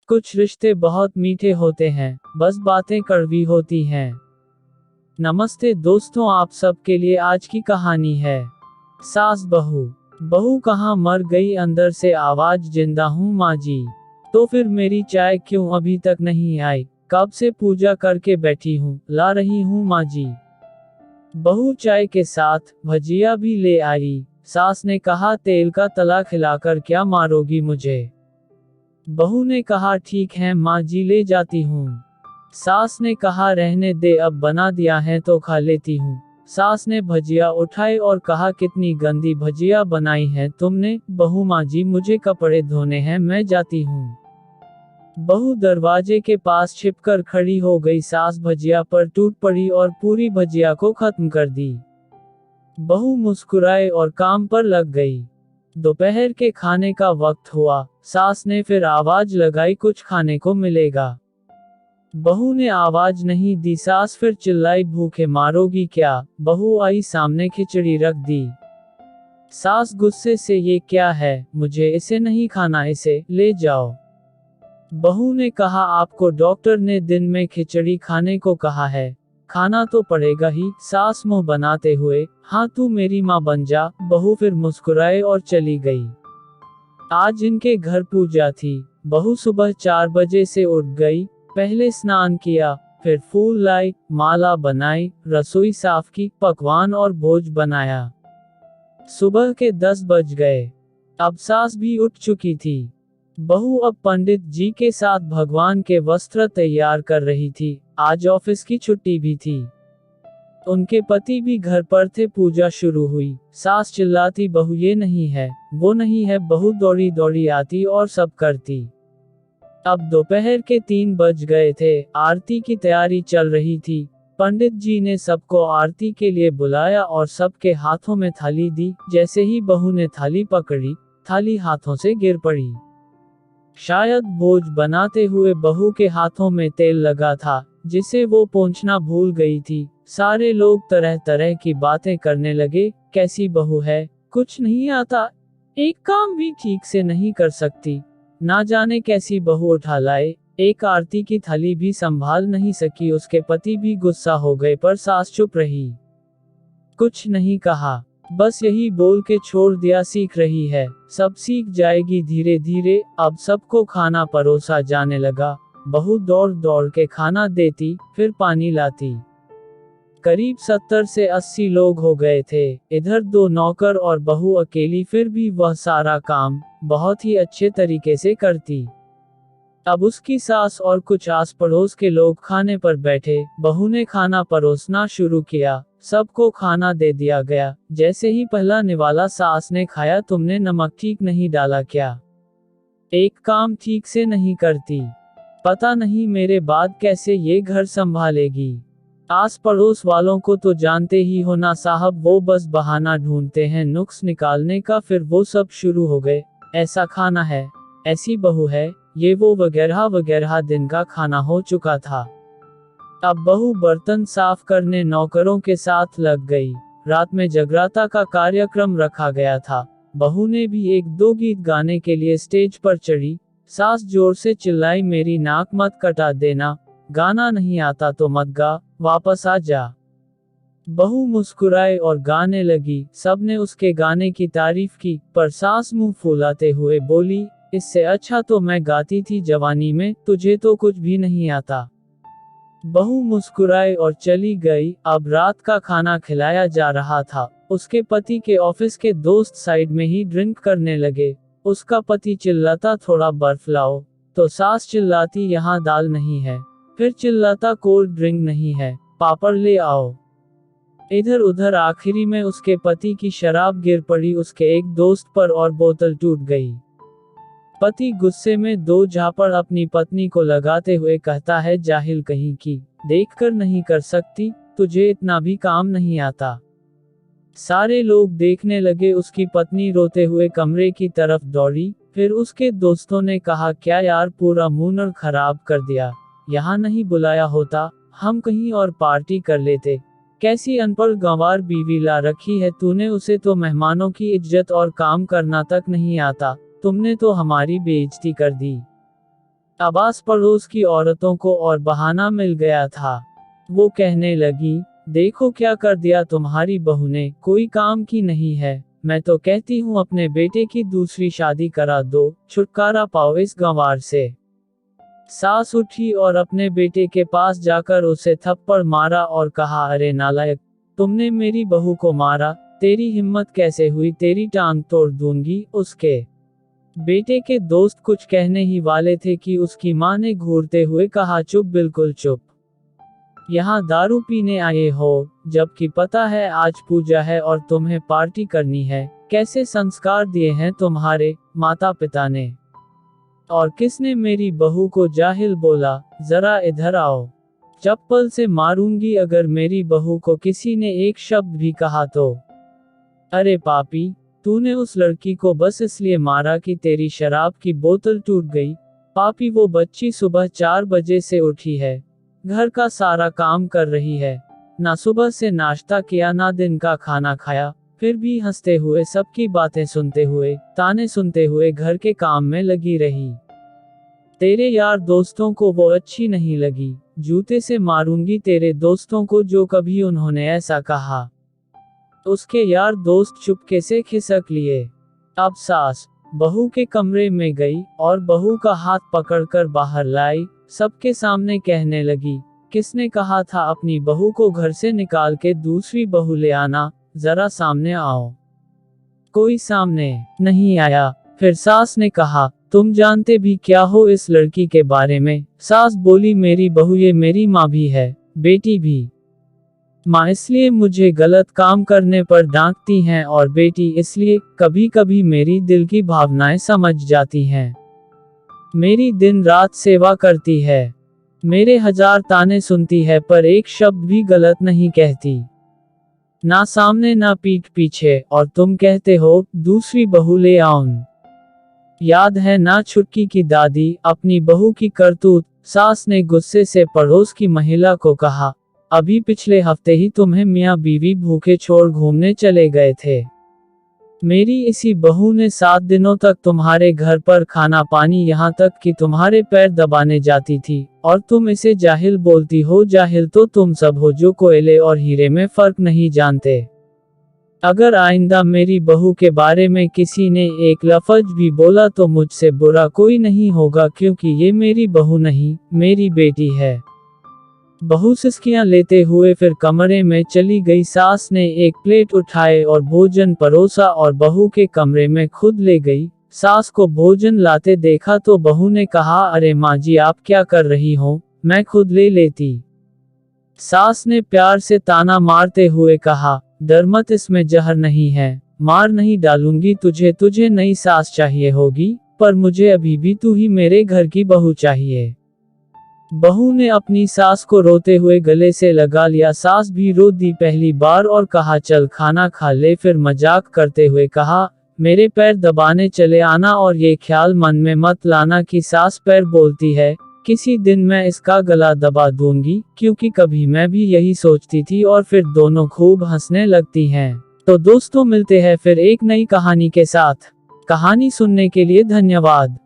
कुछ रिश्ते बहुत मीठे होते हैं, बस बातें कड़वी होती हैं। नमस्ते दोस्तों, आप सबके लिए आज की कहानी है सास बहू। बहू कहाँ मर गई, अंदर से आवाज, जिंदा हूँ माँ जी। तो फिर मेरी चाय क्यों अभी तक नहीं आई? कब से पूजा करके बैठी हूँ, ला रही हूँ माँ जी। बहू चाय के साथ भजिया भी ले आई। सास ने कहा, तेल का तला खिलाकर क्या मारोगी मुझे? बहू ने कहा, ठीक है माँ जी, ले जाती हूँ। सास ने कहा, रहने दे, अब बना दिया है तो खा लेती हूँ। सास ने भजिया उठाए और कहा, कितनी गंदी भजिया बनाई है तुमने? बहू, माँ जी मुझे कपड़े धोने हैं, मैं जाती हूँ। बहू दरवाजे के पास छिपकर खड़ी हो गई। सास भजिया पर टूट पड़ी और पूरी भजिया को खत्म कर दी। बहू मुस्कुराए और काम पर लग गई। दोपहर के खाने का वक्त हुआ। सास ने फिर आवाज लगाई, कुछ खाने को मिलेगा? बहू ने आवाज नहीं दी। सास फिर चिल्लाई, भूखे मारोगी क्या? बहू आई सामने, खिचड़ी रख दी। सास गुस्से से, ये क्या है? मुझे इसे नहीं खाना, इसे ले जाओ। बहू ने कहा, आपको डॉक्टर ने दिन में खिचड़ी खाने को कहा है, खाना तो पड़ेगा ही। सास मुंह बनाते हुए, हाँ तू मेरी माँ बन जा। बहू फिर मुस्कुराए और चली गई। आज इनके घर पूजा थी। बहू सुबह 4 बजे से उठ गई। पहले स्नान किया, फिर फूल लाई, माला बनाई, रसोई साफ की, पकवान और भोज बनाया। सुबह के 10 बज गए। अब सास भी उठ चुकी थी। बहू अब पंडित जी के साथ भगवान के वस्त्र तैयार कर रही थी। आज ऑफिस की छुट्टी भी थी। उनके पति भी घर पर थे। पूजा शुरू हुई। सास चिल्लाती, बहू ये नहीं है, वो नहीं है। बहू दौड़ी दौड़ी आती और सब करती। अब दोपहर के 3 बज गए थे। आरती की तैयारी चल रही थी। पंडित जी ने सबको आरती के लिए बुलाया और सबके हाथों में थाली दी। जैसे ही बहू ने थाली पकड़ी, थाली हाथों से गिर पड़ी। शायद भोज बनाते हुए बहू के हाथों में तेल लगा था, जिसे वो पोंछना भूल गई थी। सारे लोग तरह तरह की बातें करने लगे। कैसी बहू है, कुछ नहीं आता, एक काम भी ठीक से नहीं कर सकती, ना जाने कैसी बहू उठा लाए, एक आरती की थाली भी संभाल नहीं सकी। उसके पति भी गुस्सा हो गए, पर सास चुप रही, कुछ नहीं कहा, बस यही बोल के छोड़ दिया, सीख रही है, सब सीख जाएगी धीरे धीरे। अब सबको खाना परोसा जाने लगा। बहू दौड़ दौड़ के खाना देती, फिर पानी लाती। करीब 70 से 80 लोग हो गए थे। इधर 2 नौकर और बहू अकेली, फिर भी वह सारा काम बहुत ही अच्छे तरीके से करती। अब उसकी सास और कुछ आस पड़ोस के लोग खाने पर बैठे। बहू ने खाना परोसना शुरू किया। सबको खाना दे दिया गया। जैसे ही पहला निवाला सास ने खाया, तुमने नमक ठीक नहीं डाला क्या? एक काम ठीक से नहीं करती, पता नहीं मेरे बाद कैसे ये घर संभालेगी। आस पड़ोस वालों को तो जानते ही हो ना साहब, वो बस बहाना ढूंढते हैं नुक्स निकालने का। फिर वो सब शुरू हो गए, ऐसा खाना है, ऐसी बहू है, ये वो वगैरह वगैरह। दिन का खाना हो चुका था। अब बहू बर्तन साफ करने नौकरों के साथ लग गई। रात में जगराता का कार्यक्रम रखा गया था। बहू ने भी 1-2 गीत गाने के लिए स्टेज पर चढ़ी। सास जोर से चिल्लाई, मेरी नाक मत कटा देना, गाना नहीं आता तो मत गा, वापस आ जा। बहू मुस्कुराए और गाने लगी। सबने उसके गाने की तारीफ की, पर सास मुंह फुलाते हुए बोली, इससे अच्छा तो मैं गाती थी जवानी में, तुझे तो कुछ भी नहीं आता। बहू मुस्कुराए और चली गई। अब रात का खाना खिलाया जा रहा था। उसके पति के ऑफिस के दोस्त साइड में ही ड्रिंक करने लगे। उसका पति चिल्लाता, थोड़ा बर्फ लाओ, तो सास चिल्लाती, यहाँ दाल नहीं है, फिर चिल्लाता, कोल्ड ड्रिंक नहीं है, पापड़ ले आओ। इधर उधर आखिरी में उसके पति की शराब गिर पड़ी उसके एक दोस्त पर और बोतल टूट गई। पति गुस्से में 2 झापड़ अपनी पत्नी को लगाते हुए कहता है, जाहिल कहीं की, देखकर नहीं कर सकती, तुझे इतना भी काम नहीं आता। सारे लोग देखने लगे। उसकी पत्नी रोते हुए कमरे की तरफ दौड़ी। फिर उसके दोस्तों ने कहा, क्या यार, पूरा मूड खराब कर दिया, यहाँ नहीं बुलाया होता, हम कहीं और पार्टी कर लेते। कैसी अनपढ़ गंवार बीवी ला रखी है तूने, उसे तो मेहमानों की इज्जत और काम करना तक नहीं आता, तुमने तो हमारी बेइज्जती कर दी। अब आस पड़ोस की औरतों को और बहाना मिल गया था। वो कहने लगी, देखो क्या कर दिया तुम्हारी बहू ने, कोई काम की नहीं है। मैं तो कहती हूँ अपने बेटे की दूसरी शादी करा दो, छुटकारा पाओ इस गंवार से। सास उठी और अपने बेटे के पास जाकर उसे थप्पड़ मारा और कहा, अरे नालायक, तुमने मेरी बहू को मारा, तेरी हिम्मत कैसे हुई, तेरी टांग तोड़ दूंगी। उसके बेटे के दोस्त कुछ कहने ही वाले थे कि उसकी मां ने घूरते हुए कहा, चुप, बिल्कुल चुप। यहाँ दारू पीने आए हो, जबकि पता है आज पूजा है और तुम्हें पार्टी करनी है। कैसे संस्कार दिए हैं तुम्हारे माता पिता ने। और किसने मेरी बहू को जाहिल बोला, जरा इधर आओ, चप्पल से मारूंगी अगर मेरी बहू को किसी ने एक शब्द भी कहा तो। अरे पापी, तूने उस लड़की को बस इसलिए मारा कि तेरी शराब की बोतल टूट गई। पापी, वो बच्ची सुबह 4 बजे से उठी है, घर का सारा काम कर रही है, ना सुबह से नाश्ता किया ना दिन का खाना खाया, फिर भी हंसते हुए सबकी बातें सुनते हुए, ताने सुनते हुए घर के काम में लगी रही। तेरे यार दोस्तों को वो अच्छी नहीं लगी, जूते से मारूंगी तेरे दोस्तों को जो कभी उन्होंने ऐसा कहा। उसके यार दोस्त चुपके से खिसक लिए। अब सास बहू के कमरे में गई और बहू का हाथ पकड़कर बाहर लाई, सबके सामने कहने लगी, किसने कहा था अपनी बहू को घर से निकाल के दूसरी बहू ले आना, जरा सामने आओ। कोई सामने नहीं आया। फिर सास ने कहा, तुम जानते भी क्या हो इस लड़की के बारे में। सास बोली, मेरी बहू ये मेरी माँ भी है, बेटी भी। माँ इसलिए मुझे गलत काम करने पर डांटती हैं और बेटी इसलिए कभी कभी मेरी दिल की भावनाएं समझ जाती हैं। मेरी दिन रात सेवा करती है, मेरे 1000 ताने सुनती है पर एक शब्द भी गलत नहीं कहती, ना सामने ना पीठ पीछे, और तुम कहते हो दूसरी बहू ले आऊं। याद है ना छुटकी की दादी, अपनी बहू की करतूत। सास ने गुस्से से पड़ोस की महिला को कहा, अभी पिछले हफ्ते ही तुम्हें मियाँ बीवी भूखे छोड़ घूमने चले गए थे। मेरी इसी बहू ने 7 दिनों तक तुम्हारे घर पर खाना पानी, यहाँ तक कि तुम्हारे पैर दबाने जाती थी, और तुम इसे जाहिल बोलती हो। जाहिल तो तुम सब हो जो कोयले और हीरे में फर्क नहीं जानते। अगर आइंदा मेरी बहू के बारे में किसी ने एक लफ्ज भी बोला तो मुझसे बुरा कोई नहीं होगा, क्योंकि ये मेरी बहू नहीं, मेरी बेटी है। बहू सिसकियां लेते हुए फिर कमरे में चली गई। सास ने एक प्लेट उठाए और भोजन परोसा और बहू के कमरे में खुद ले गई। सास को भोजन लाते देखा तो बहू ने कहा, अरे माँ जी आप क्या कर रही हो, मैं खुद ले लेती। सास ने प्यार से ताना मारते हुए कहा, डर मत, इसमें जहर नहीं है, मार नहीं डालूंगी तुझे। तुझे नई सास चाहिए होगी, पर मुझे अभी भी तू ही मेरे घर की बहू चाहिए। बहू ने अपनी सास को रोते हुए गले से लगा लिया। सास भी रो दी पहली बार और कहा, चल खाना खा ले। फिर मजाक करते हुए कहा, मेरे पैर दबाने चले आना और ये ख्याल मन में मत लाना कि सास पैर बोलती है, किसी दिन मैं इसका गला दबा दूंगी, क्योंकि कभी मैं भी यही सोचती थी। और फिर दोनों खूब हंसने लगती हैं। तो दोस्तों मिलते हैं फिर एक नई कहानी के साथ। कहानी सुनने के लिए धन्यवाद।